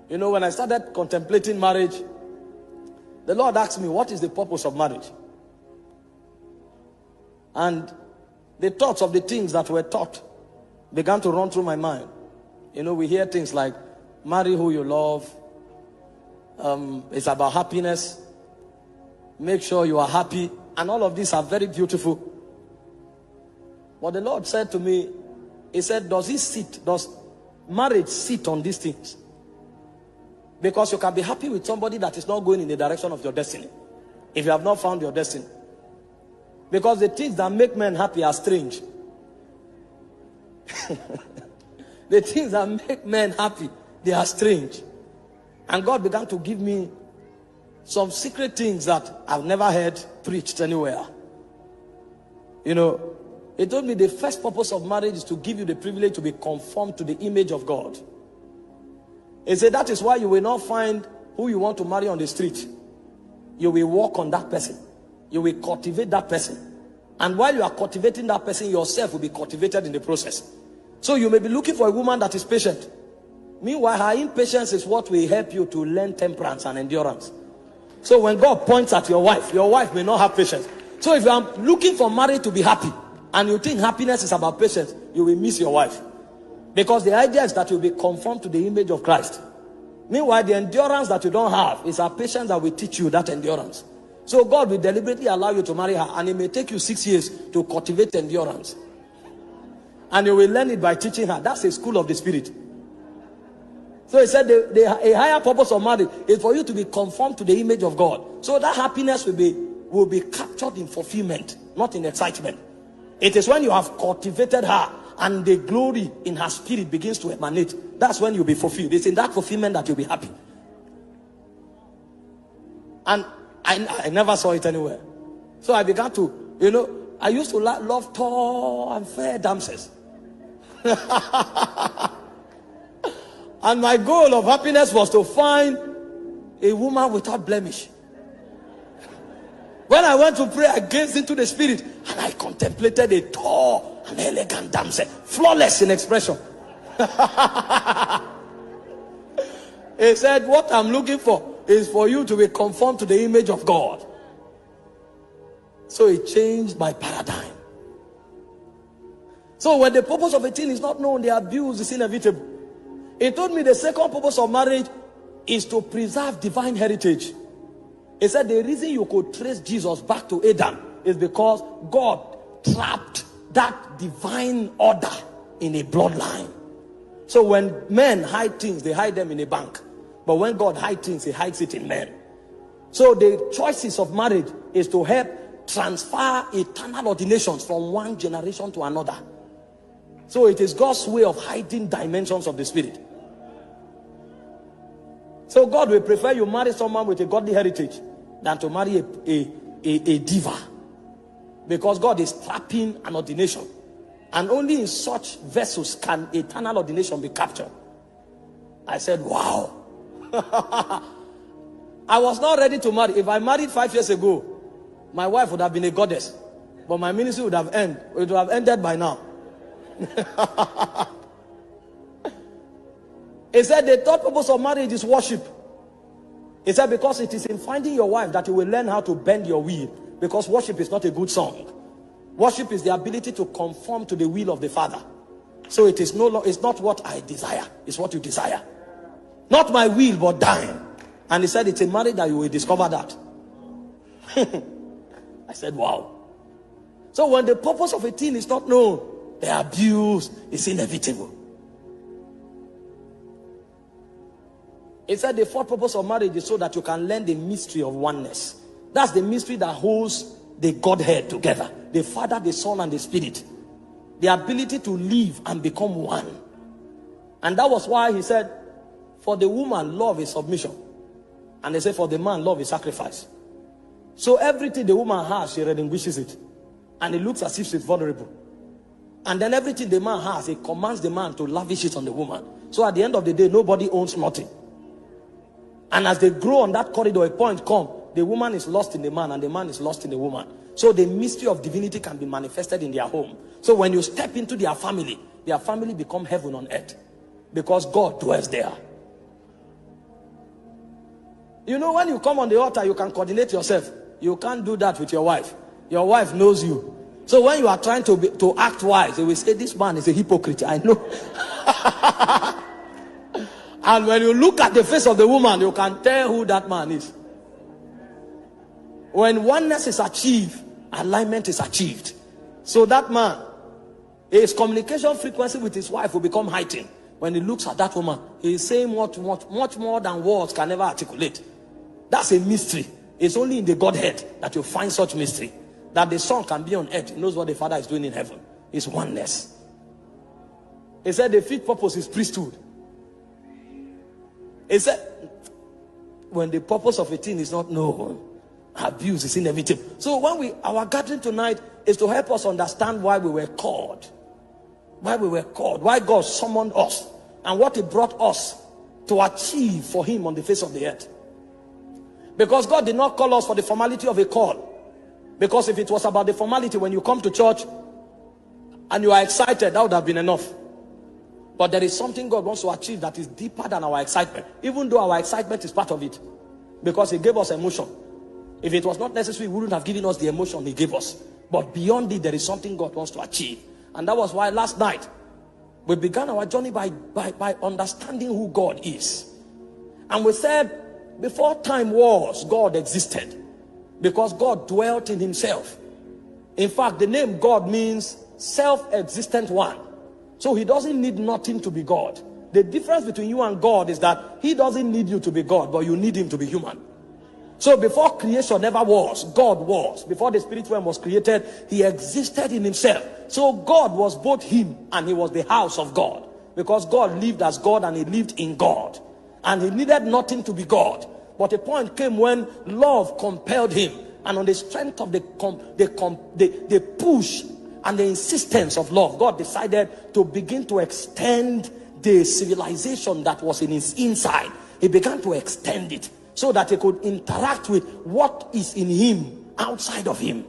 You know, when I started contemplating marriage, the Lord asked me, what is the purpose of marriage? And the thoughts of the things that were taught began to run through my mind. You know, we hear things like, marry who you love. It's about happiness. Make sure you are happy. And all of these are very beautiful. But the Lord said to me, he said, does marriage sit on these things? Because you can be happy with somebody that is not going in the direction of your destiny, if you have not found your destiny. Because the things that make men happy are strange. The things that make men happy, they are strange. And God began to give me some secret things that I've never heard preached anywhere. You know, he told me the first purpose of marriage is to give you the privilege to be conformed to the image of God. He said that is why you will not find who you want to marry on the street. You will walk on that person. You will cultivate that person. And while you are cultivating that person, yourself will be cultivated in the process. So you may be looking for a woman that is patient. Meanwhile, her impatience is what will help you to learn temperance and endurance. So when God points at your wife may not have patience. So if you are looking for marriage to be happy, and you think happiness is about patience, you will miss your wife. Because the idea is that you'll be conformed to the image of Christ. Meanwhile, the endurance that you don't have is a patience that will teach you that endurance. So God will deliberately allow you to marry her, and it may take you 6 years to cultivate endurance. And you will learn it by teaching her. That's a school of the spirit. So he said a higher purpose of marriage is for you to be conformed to the image of God. So that happiness will be captured in fulfillment, not in excitement. It is when you have cultivated her and the glory in her spirit begins to emanate. That's when you'll be fulfilled. It's in that fulfillment that you'll be happy. And I never saw it anywhere. So I began to, you know, I used to love tall and fair damsels. And my goal of happiness was to find a woman without blemish. When I went to pray, I gazed into the spirit and I contemplated a tall and elegant damsel, flawless in expression. He said, what I'm looking for is for you to be conformed to the image of God. So it changed my paradigm. So when the purpose of a thing is not known, the abuse is inevitable. He told me the second purpose of marriage is to preserve divine heritage. He said the reason you could trace Jesus back to Adam is because God trapped that divine order in a bloodline. So when men hide things, they hide them in a bank. But when God hides things, he hides it in men. So the choices of marriage is to help transfer eternal ordinations from one generation to another. So it is God's way of hiding dimensions of the spirit. So God will prefer you marry someone with a godly heritage than to marry a diva. Because God is trapping an ordination. And only in such vessels can eternal ordination be captured. I said, wow. I was not ready to marry. If I married 5 years ago, my wife would have been a goddess. But my ministry would have ended. It would have ended by now. He said the third purpose of marriage is worship. He said because it is in finding your wife that you will learn how to bend your will. Because worship is not a good song. Worship is the ability to conform to the will of the Father. So it is it's not what I desire, it's what you desire. Not my will, but thine. And he said it's in marriage that you will discover that. I said, wow. So when the purpose of a thing is not known, the abuse is inevitable. He said the fourth purpose of marriage is so that you can learn the mystery of oneness. That's the mystery that holds the Godhead together. The Father, the Son, and the Spirit. The ability to live and become one. And that was why he said, for the woman, love is submission. And they say for the man, love is sacrifice. So everything the woman has, she relinquishes it. And it looks as if she's vulnerable. And then everything the man has, he commands the man to lavish it on the woman. So at the end of the day, nobody owns nothing. And as they grow on that corridor, a point comes, the woman is lost in the man and the man is lost in the woman. So the mystery of divinity can be manifested in their home. So when you step into their family become heaven on earth. Because God dwells there. You know, when you come on the altar, you can coordinate yourself. You can't do that with your wife. Your wife knows you. So when you are trying to act wise, they will say, this man is a hypocrite. I know. And when you look at the face of the woman, you can tell who that man is. When oneness is achieved, alignment is achieved. So that man, his communication frequency with his wife will become heightened. When he looks at that woman, he is saying much more than words can ever articulate. That's a mystery. It's only in the Godhead that you find such mystery. That the Son can be on earth. He knows what the Father is doing in heaven. It's oneness. He said the fifth purpose is priesthood. He said, when the purpose of a thing is not known, abuse is inevitable. So when our gathering tonight is to help us understand why we were called. Why we were called. Why God summoned us. And what He brought us to achieve for Him on the face of the earth. Because God did not call us for the formality of a call. Because if it was about the formality, when you come to church and you are excited, that would have been enough. But there is something God wants to achieve that is deeper than our excitement. Even though our excitement is part of it. Because He gave us emotion. If it was not necessary, He wouldn't have given us the emotion He gave us. But beyond it, there is something God wants to achieve. And that was why last night, we began our journey by understanding who God is. And we said, before time was, God existed. Because God dwelt in Himself. In fact, the name God means self-existent one. So He doesn't need nothing to be God. The difference between you and God is that He doesn't need you to be God, but you need Him to be human. So before creation ever was, God was. Before the spirit realm was created, He existed in Himself. So God was both Him and He was the house of God. Because God lived as God and He lived in God. And He needed nothing to be God. But a point came when love compelled Him. And on the strength of the push and the insistence of love, God decided to begin to extend the civilization that was in His inside. He began to extend it so that He could interact with what is in Him outside of Him.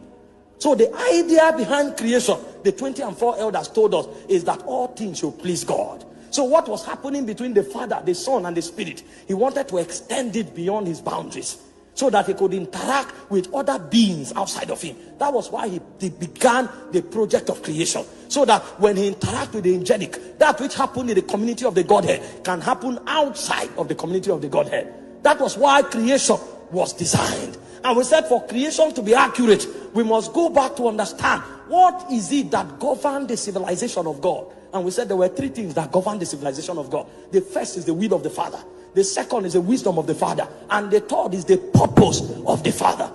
So the idea behind creation, the 24 elders told us, is that all things should please God. So what was happening between the Father, the Son, and the Spirit, He wanted to extend it beyond His boundaries so that He could interact with other beings outside of Him. That was why He began the project of creation. So that when He interacts with the angelic, that which happened in the community of the Godhead can happen outside of the community of the Godhead. That was why creation was designed. And we said for creation to be accurate, we must go back to understand what is it that governed the civilization of God. And we said there were three things that govern the civilization of God. The first is the will of the Father. The second is the wisdom of the Father. And the third is the purpose of the Father.